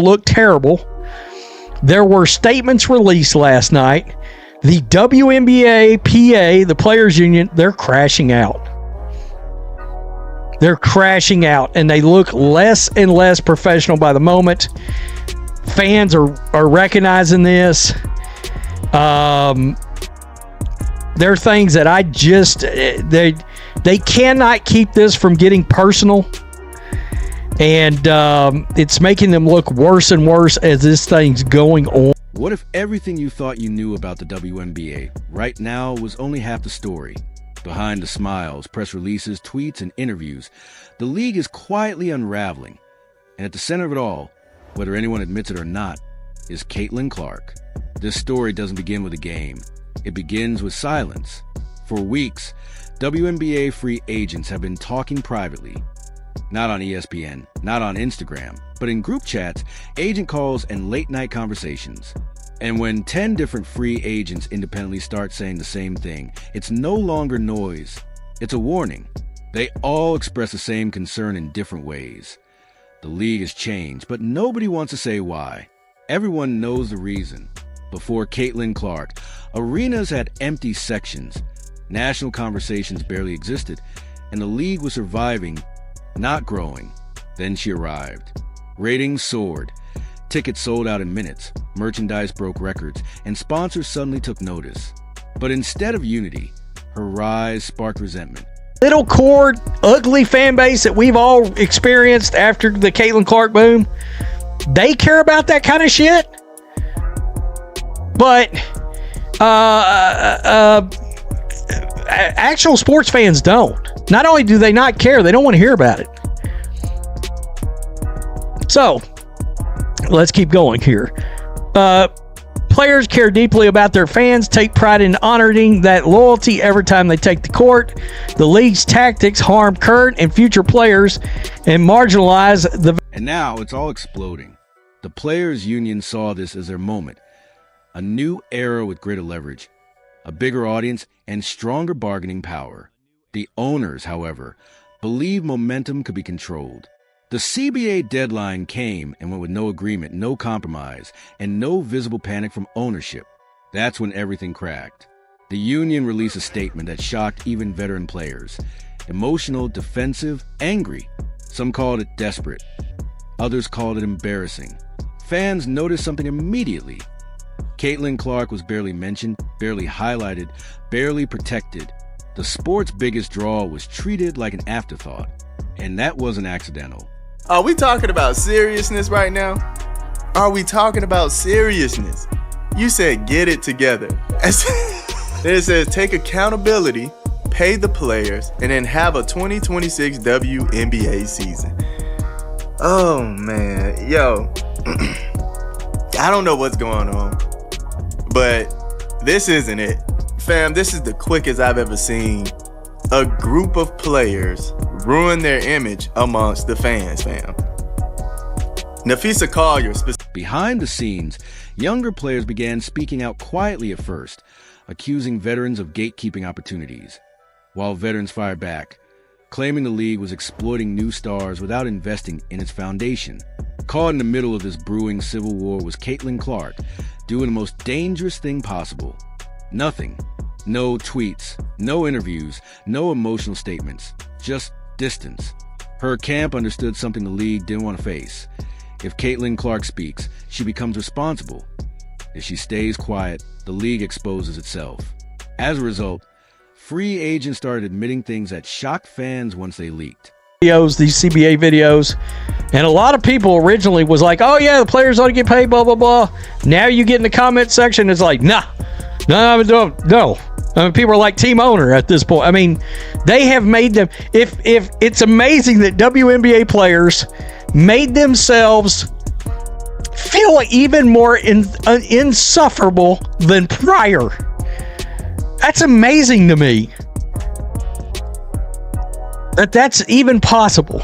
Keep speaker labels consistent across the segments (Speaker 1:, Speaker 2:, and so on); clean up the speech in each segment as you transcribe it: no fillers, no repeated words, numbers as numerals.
Speaker 1: look terrible. There were statements released last night. The WNBA, PA, the Players Union, they're crashing out. They're crashing out, and they look less and less professional by the moment. Fans are recognizing this. There are things that I just they cannot keep this from getting personal, and it's making them look worse and worse as this thing's going on.
Speaker 2: What if everything you thought you knew about the WNBA right now was only half the story? Behind the smiles, press releases, tweets, and interviews, the league is quietly unraveling. And at the center of it all, whether anyone admits it or not, is Caitlin Clark. This story doesn't begin with a game. It begins with silence. For weeks, WNBA free agents have been talking privately. Not on ESPN, not on Instagram, but in group chats, agent calls, and late-night conversations. And when 10 different free agents independently start saying the same thing, it's no longer noise. It's a warning. They all express the same concern in different ways. The league has changed, but nobody wants to say why. Everyone knows the reason. Before Caitlin Clark, arenas had empty sections. National conversations barely existed, and the league was surviving, not growing. Then she arrived. Ratings soared. Tickets sold out in minutes. Merchandise broke records, and sponsors suddenly took notice. But instead of unity, her rise sparked resentment.
Speaker 1: Little core, ugly fan base that we've all experienced after the Caitlin Clark boom, they care about that kind of shit. But actual sports fans don't. Not only do they not care, they don't want to hear about it. So, let's keep going here. Players care deeply about their fans, take pride in honoring that loyalty every time they take the court. The league's tactics harm current and future players and marginalize the...
Speaker 2: And now it's all exploding. The Players Union saw this as their moment. A new era with greater leverage, a bigger audience, and stronger bargaining power. The owners, however, believed momentum could be controlled. The CBA deadline came and went with no agreement, no compromise, and no visible panic from ownership. That's when everything cracked. The union released a statement that shocked even veteran players. Emotional, defensive, angry. Some called it desperate. Others called it embarrassing. Fans noticed something immediately. Caitlin Clark was barely mentioned, barely highlighted, barely protected. The sport's biggest draw was treated like an afterthought. And that wasn't accidental.
Speaker 3: Are we talking about seriousness right now? Are we talking about seriousness? You said get it together. Then it says take accountability, pay the players, and then have a 2026 WNBA season. Oh man, yo. I don't know what's going on, but this isn't it. Fam, this is the quickest I've ever seen a group of players ruin their image amongst the fans, fam. Nafisa Collier.
Speaker 2: Behind the scenes, younger players began speaking out quietly at first, accusing veterans of gatekeeping opportunities, while veterans fired back, claiming the league was exploiting new stars without investing in its foundation. Caught in the middle of this brewing civil war was Caitlin Clark, doing the most dangerous thing possible. Nothing. No tweets, no interviews, no emotional statements, just distance. Her camp understood something the league didn't want to face. If Caitlin Clark speaks, she becomes responsible. If she stays quiet, the league exposes itself. As a result, free agents started admitting things that shocked fans once they leaked.
Speaker 1: Videos, these CBA videos, and a lot of people originally was like, oh yeah, the players ought to get paid, blah, blah, blah. Now you get in the comment section, it's like, no. I mean, people are like team owner at this point. I mean, they have made them. If it's amazing that WNBA players made themselves feel even more insufferable than prior. That's amazing to me. That's even possible.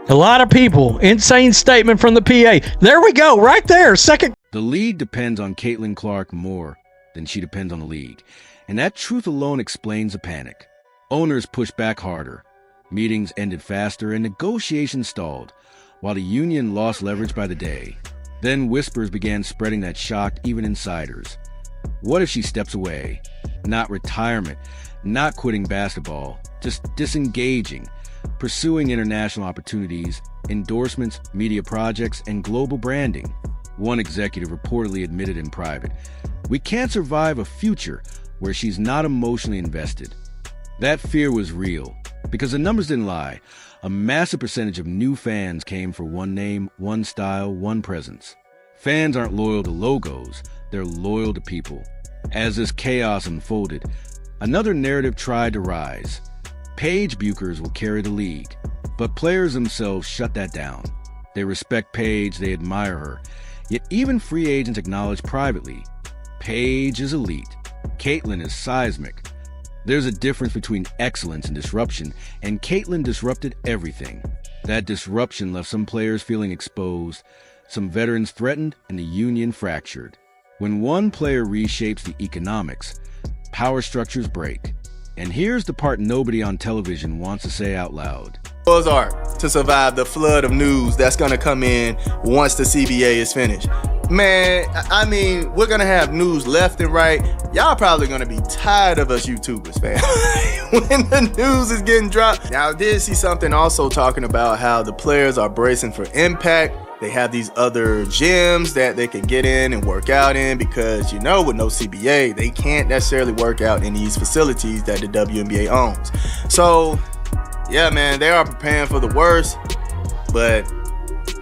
Speaker 1: A lot of people. Insane statement from the PA. There we go, right there. Second.
Speaker 2: The league depends on Caitlin Clark more than she depends on the league. And that truth alone explains the panic. Owners pushed back harder. Meetings ended faster and negotiations stalled, while the union lost leverage by the day. Then whispers began spreading that shocked even insiders. What if she steps away? Not retirement, not quitting basketball, just disengaging, pursuing international opportunities, endorsements, media projects, and global branding. One executive reportedly admitted in private, "We can't survive a future where she's not emotionally invested." That fear was real, because the numbers didn't lie. A massive percentage of new fans came for one name, one style, one presence. Fans aren't loyal to logos, they're loyal to people. As this chaos unfolded, another narrative tried to rise. Paige Buchers will carry the league, but players themselves shut that down. They respect Paige, they admire her, yet even free agents acknowledge privately, Paige is elite, Caitlin is seismic. There's a difference between excellence and disruption, and Caitlin disrupted everything. That disruption left some players feeling exposed, some veterans threatened, and the union fractured. When one player reshapes the economics, power structures break. And here's the part nobody on television wants to say out loud.
Speaker 3: Ozark to survive the flood of news that's gonna come in once the CBA is finished. Man, I mean, we're gonna have news left and right. Y'all probably gonna be tired of us YouTubers, man. When the news is getting dropped. Now, I did see something also talking about how the players are bracing for impact. They have these other gyms that they can get in and work out in because, you know, with no CBA, they can't necessarily work out in these facilities that the WNBA owns. So, yeah, man, they are preparing for the worst, but,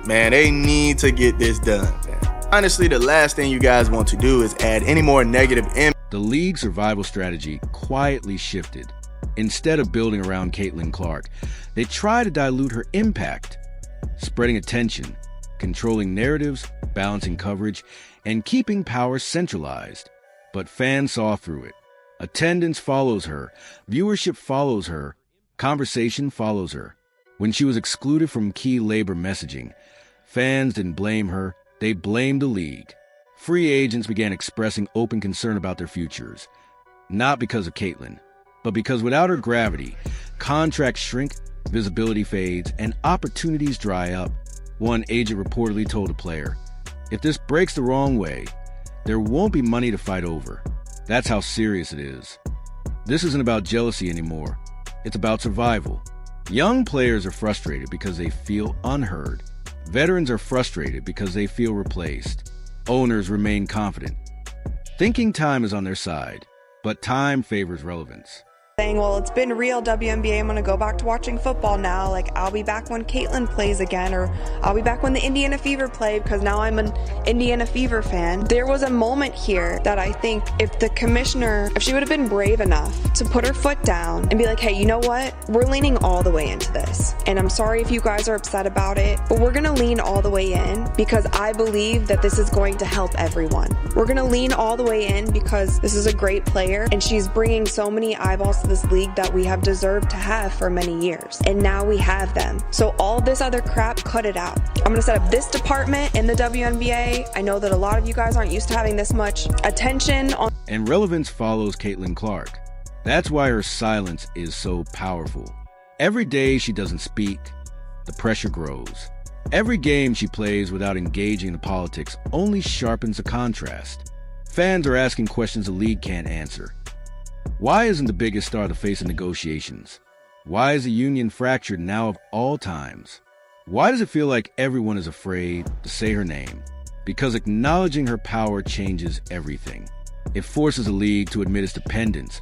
Speaker 3: man, they need to get this done, man. Honestly, the last thing you guys want to do is add any more negative impact.
Speaker 2: The league's survival strategy quietly shifted. Instead of building around Caitlin Clark, they tried to dilute her impact, spreading attention, controlling narratives, balancing coverage, and keeping power centralized. But fans saw through it. Attendance follows her, viewership follows her, conversation follows her. When she was excluded from key labor messaging, fans didn't blame her, they blamed the league. Free agents began expressing open concern about their futures. Not because of Caitlin, but because without her gravity, contracts shrink, visibility fades, and opportunities dry up. One agent reportedly told a player, "If this breaks the wrong way, there won't be money to fight over." That's how serious it is. This isn't about jealousy anymore. It's about survival. Young players are frustrated because they feel unheard. Veterans are frustrated because they feel replaced. Owners remain confident, thinking time is on their side, but time favors relevance.
Speaker 4: Saying, well, it's been real, WNBA, I'm going to go back to watching football now. Like, I'll be back when Caitlin plays again, or I'll be back when the Indiana Fever play, because now I'm an Indiana Fever fan. There was a moment here that I think if the commissioner, if she would have been brave enough to put her foot down and be like, hey, you know what? We're leaning all the way into this. And I'm sorry if you guys are upset about it, but we're going to lean all the way in because I believe that this is going to help everyone. We're going to lean all the way in because this is a great player, and she's bringing so many eyeballs to this league that we have deserved to have for many years, and now we have them. So all this other crap, cut it out. I'm going to set up this department in the WNBA. I know that a lot of you guys aren't used to having this much attention on.
Speaker 2: And relevance follows Caitlin Clark. That's why her silence is so powerful. Every day she doesn't speak, the pressure grows. Every game she plays without engaging in the politics only sharpens the contrast. Fans are asking questions the league can't answer. Why isn't the biggest star the face of negotiations? Why is the union fractured now of all times? Why does it feel like everyone is afraid to say her name? Because acknowledging her power changes everything. It forces a league to admit its dependence,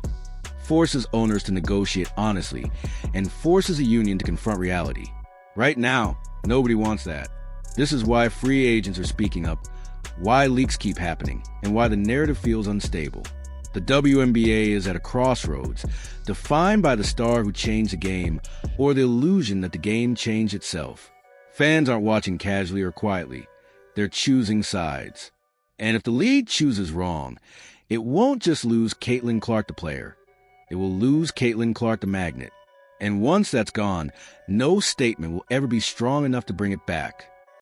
Speaker 2: forces owners to negotiate honestly, and forces a union to confront reality. Right now, nobody wants that. This is why free agents are speaking up, why leaks keep happening, and why the narrative feels unstable. The WNBA is at a crossroads, defined by the star who changed the game or the illusion that the game changed itself. Fans aren't watching casually or quietly. They're choosing sides. And if the league chooses wrong, it won't just lose Caitlin Clark the player. It will lose Caitlin Clark the magnet. And once that's gone, no statement will ever be strong enough to bring it back.